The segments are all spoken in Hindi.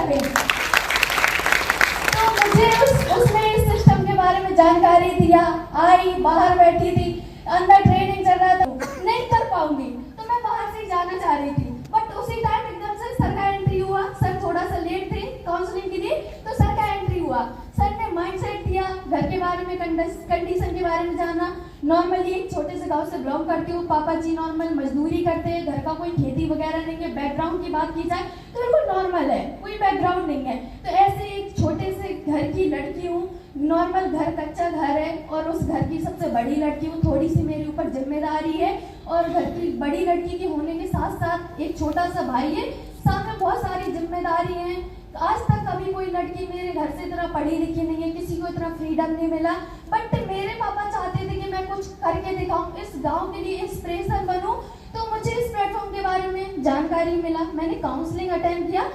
सके। तो मुझे उसने इस सिस्टम के बारे में जानकारी दिया, आई, बाहर बैठी थी, अंदर ट्रेनिंग चल रहा था, नहीं कर पाऊंगी तो मैं बाहर से ही जाना चाह रही थी। बट उसी टाइम एकदम से सर का एंट्री हुआ। सर थोड़ा सा लेट थे काउंसलिंग के लिए, तो सर का एंट्री हुआ। सर ने माइंडसेट दिया, घर के बारे में, कंडीशन के बारे में जाना। नॉर्मली एक छोटे से गांव से बिलोंग करती हूँ, पापा जी नॉर्मल मजदूरी करते हैं, घर का कोई खेती वगैरह नहीं है। बैकग्राउंड की बात की जाए तो बिल्कुल नॉर्मल है, कोई बैकग्राउंड नहीं है। तो ऐसे एक छोटे से घर की लड़की हूँ, नॉर्मल घर, कच्चा घर है, और उस घर की सबसे बड़ी लड़की हूँ। थोड़ी सी मेरे ऊपर जिम्मेदारी है, और घर की बड़ी लड़की के होने के साथ साथ एक छोटा सा भाई है, सामने बहुत सारी जिम्मेदारी है। तो आज तक कभी कोई लड़की मेरे घर से इतना पढ़ी लिखी नहीं है, किसी को इतना फ्रीडम नहीं मिला। बट मेरे पापा चाहते थे कि मैं कुछ करके दिखाऊं, इस गांव के लिए इंस्पिरेशन बनूं। तो मुझे इस प्लेटफॉर्म के बारे में जानकारी मिला, मैंने काउंसलिंग अटेंड किया।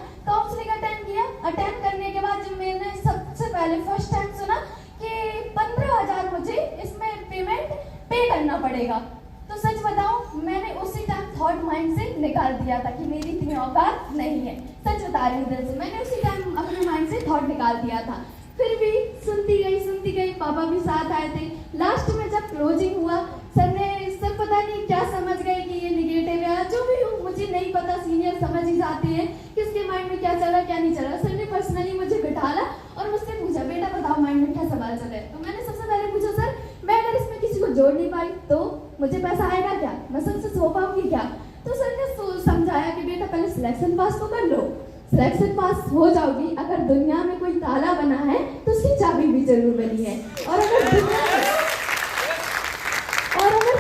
अटेंड करने के बाद जब मैंने सबसे पहले फर्स्ट टाइम सुना कि 15,000 मुझे इसमें पेमेंट पे करना पड़ेगा, तो सच बताऊं मैंने उसी टाइम थॉट माइंड से निकाल दिया था कि मेरी इतनी औकात नहीं है। सच बता रही हूँ दिल से, मैंने उसी टाइम अपने माइंड से थॉट निकाल दिया था। फिर भी सुनती गई, पापा भी साथ आए थे। लास्ट में जब क्लोजिंग हुआ, सर पता नहीं क्या समझ गए कि ये निगेटिव है, जो भी हो मुझे नहीं पता, सीनियर समझ ही जाते हैं किसके माइंड में क्या चल रहा क्या नहीं चल रहा। सर ने पर्सनली मुझे बिठाला और मुझसे पूछा, बेटा बताओ माइंड में क्या सवाल चल रहा है। तो मैंने सबसे पहले पूछा, सर मैं अगर इसमें किसी को जोड़ नहीं पाई तो मुझे पैसा आएगा क्या, मैं सक्सेस हो पाऊंगी क्या। तो सर ने समझाया कि बेटा पहले सिलेक्शन पास तो कर लो, सिलेक्शन पास हो जाओगी, अगर दुनिया में कोई ताला बना है तो उसकी चाबी भी जरूर बनी है, और अगर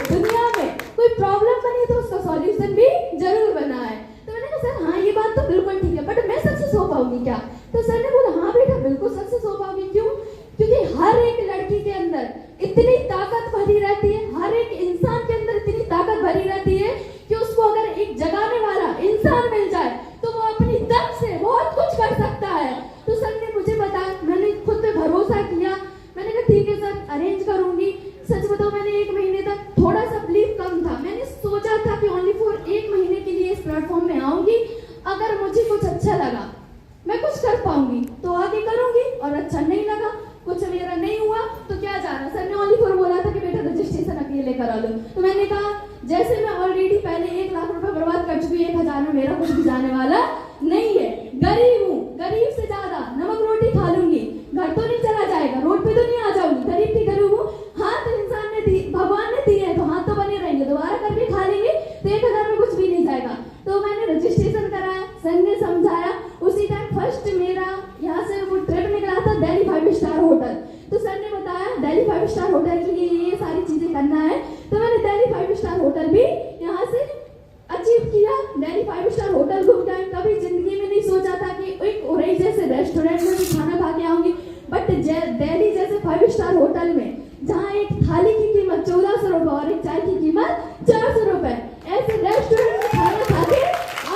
दुनिया में कोई प्रॉब्लम बनी तो उसका सॉल्यूशन भी जरूर बना है। तो मैंने कहा सर हाँ ये बात तो बिल्कुल ठीक है, बट मैं सक्सेस हो पाऊंगी क्या। तो सर ने बोला हाँ बेटा बिल्कुल सक्सेस हो पाऊंगी। क्यों? क्योंकि हर एक लड़की के अंदर इतनी ताकत भरी रहती है, हर एक इंसान के अंदर इतनी ताकत भरी रहती है कि उसको अगर एक जगाने वाला इंसान मिल जाए तो वो अपनी दम से बहुत कुछ कर सकता है। तो सर ने मुझे बताया, मैंने खुद पे भरोसा किया, मैंने कहा ठीक है सर अरेंज करूंगी। सच बताओ मैंने 1 महीने तक, थोड़ा सा बिलीव कम था, मैंने सोचा था कि ओनली फॉर 1 महीने के लिए इस प्लेटफॉर्म में आऊंगी, अगर मुझे कुछ अच्छा लगा मैं कुछ कर पाऊंगी तो आगे करूंगी, और अच्छा नहीं लगा, कुछ मेरा नहीं हुआ तो क्या जाना। सर ने ओनली फॉर बोला था कि बेटा रजिस्ट्रेशन अकेले करा लो। तो मैंने कहा जैसे मैं ऑलरेडी पहले 1 लाख रुपए बर्बाद कर चुकी, 1,000 में मेरा कुछ भी जाने वाला नहीं है, गरीब हूँ, गरीब से ज्यादा नमक रोटी खा लूंगी, घर तो नहीं चला जाएगा, रोड पे तो नहीं आ जाऊंगी, गरीब की गरीब हूँ। हाथ इंसान ने दी, भगवान ने दिए हैं तो हाथ तो बने रहेंगे, दोबारा करके खा लेंगे तो 1,000 में कुछ भी नहीं जाएगा। तो मैंने रजिस्ट्रेशन कराया, सर ने समझाया। उसी टाइम फर्स्ट मेरा यहाँ से वो ट्रिप निकला था दिल्ली 5 स्टार होटल। तो सर ने बताया दिल्ली 5 स्टार होटल के लिए ये सारी चीजें करना है। तो मैंने दिल्ली 5 स्टार होटल भी यहाँ से अचीव किया। दिल्ली 5 स्टार होटल घूम गए। कभी जिंदगी में नहीं सोचा था कि एक उरई जैसे रेस्टोरेंट में भी खाना खा के आऊंगी, बट दिल्ली जैसे 5 स्टार होटल में जहाँ एक थाली की कीमत 1400 रुपए और एक चाय की कीमत 400 रुपए, ऐसे रेस्टोरेंट में खाना खा के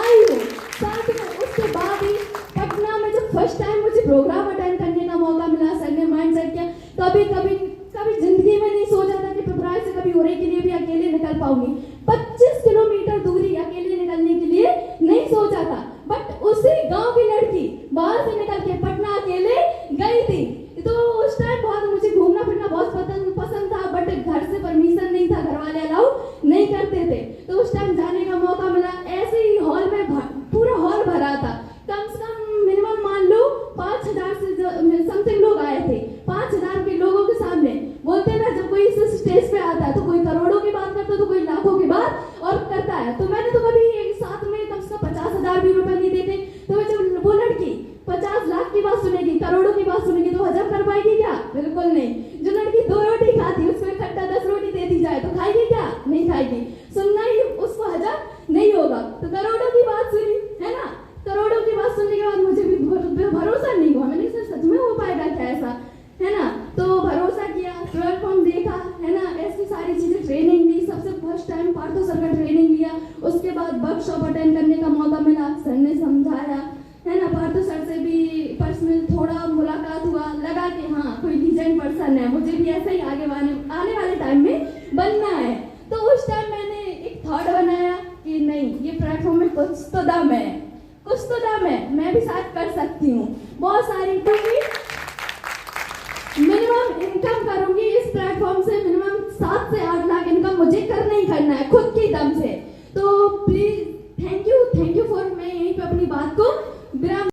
आई हूँ। साथ में उसके बाद ही पटना में जब फर्स्ट टाइम मुझे प्रोग्राम अटेंड करने का मौका मिला, सर ने माइंड सेट किया, कभी जिंदगी में नहीं सोचा था कि पिपराइच से कभी उरई के लिए भी अकेले निकल पाऊंगी। 25 किलोमीटर दूरी अकेले निकलने के लिए नहीं सोचा था, बट उसी गांव की लड़की बाहर से निकल के पटना अकेले गई थी। तो उस टाइम बहुत मुझे घूमना फिरना बहुत पसंद था, बट घर से परमिशन नहीं था, घर वाले अलाउ नहीं करते थे। तो उस टाइम जाने का मौका मिला, ऐसे ही हॉल में पूरा हॉल भरा था, कम से कम मिनिमम मान लो 5,000 से समथिंग लोग आए थे। 5,000 के लोगों के सामने बोलते ना, जब कोई इस स्टेज पे आता है तो कोई करोड़ों की बात करता है तो कोई लाखों की बात और करता है। तो मैंने तो कभी एक साथ में कम से कम 50,000 भी रुपए नहीं देते। तो जब वो लड़की 50 लाख की बात सुनेगी, करोड़ों की बात सुनेगी, तो हजम कर पाएगी क्या? बिल्कुल नहीं। जो लड़की 2 रोटी खाती उसको इकट्ठा 10 रोटी दे दी जाए तो खाएगी क्या? नहीं खाएगी। सुनना ही उसको हजम नहीं होगा। तो करोड़ों की बात सुनी है ना, करोड़ों की बात सुनने के बाद मुझे भी भरोसा नहीं हुआ। मैंने कहा सच में हो पाएगा क्या ऐसा, है ना। तो भरोसा किया, प्लेटफॉर्म देखा, है ना, ऐसी सारी चीजें, ट्रेनिंग ली। सबसे फर्स्ट टाइम पार्थो सर का ट्रेनिंग लिया, उसके बाद वर्कशॉप अटेंड करने का मौका मिला, सर ने समझाया, है ना। पार्थो सर से भी पर्सनल थोड़ा मुलाकात हुआ, लगा कि हाँ कोई लीजेंड पर्सन है, मुझे भी ऐसे ही आने वाले टाइम में बनना है। तो उस टाइम मैंने एक थॉट बनाया कि नहीं, ये प्लेटफॉर्म में कुछ तो दम है, मैं भी साथ कर सकती सकती हूँ, बहुत सारी टू मी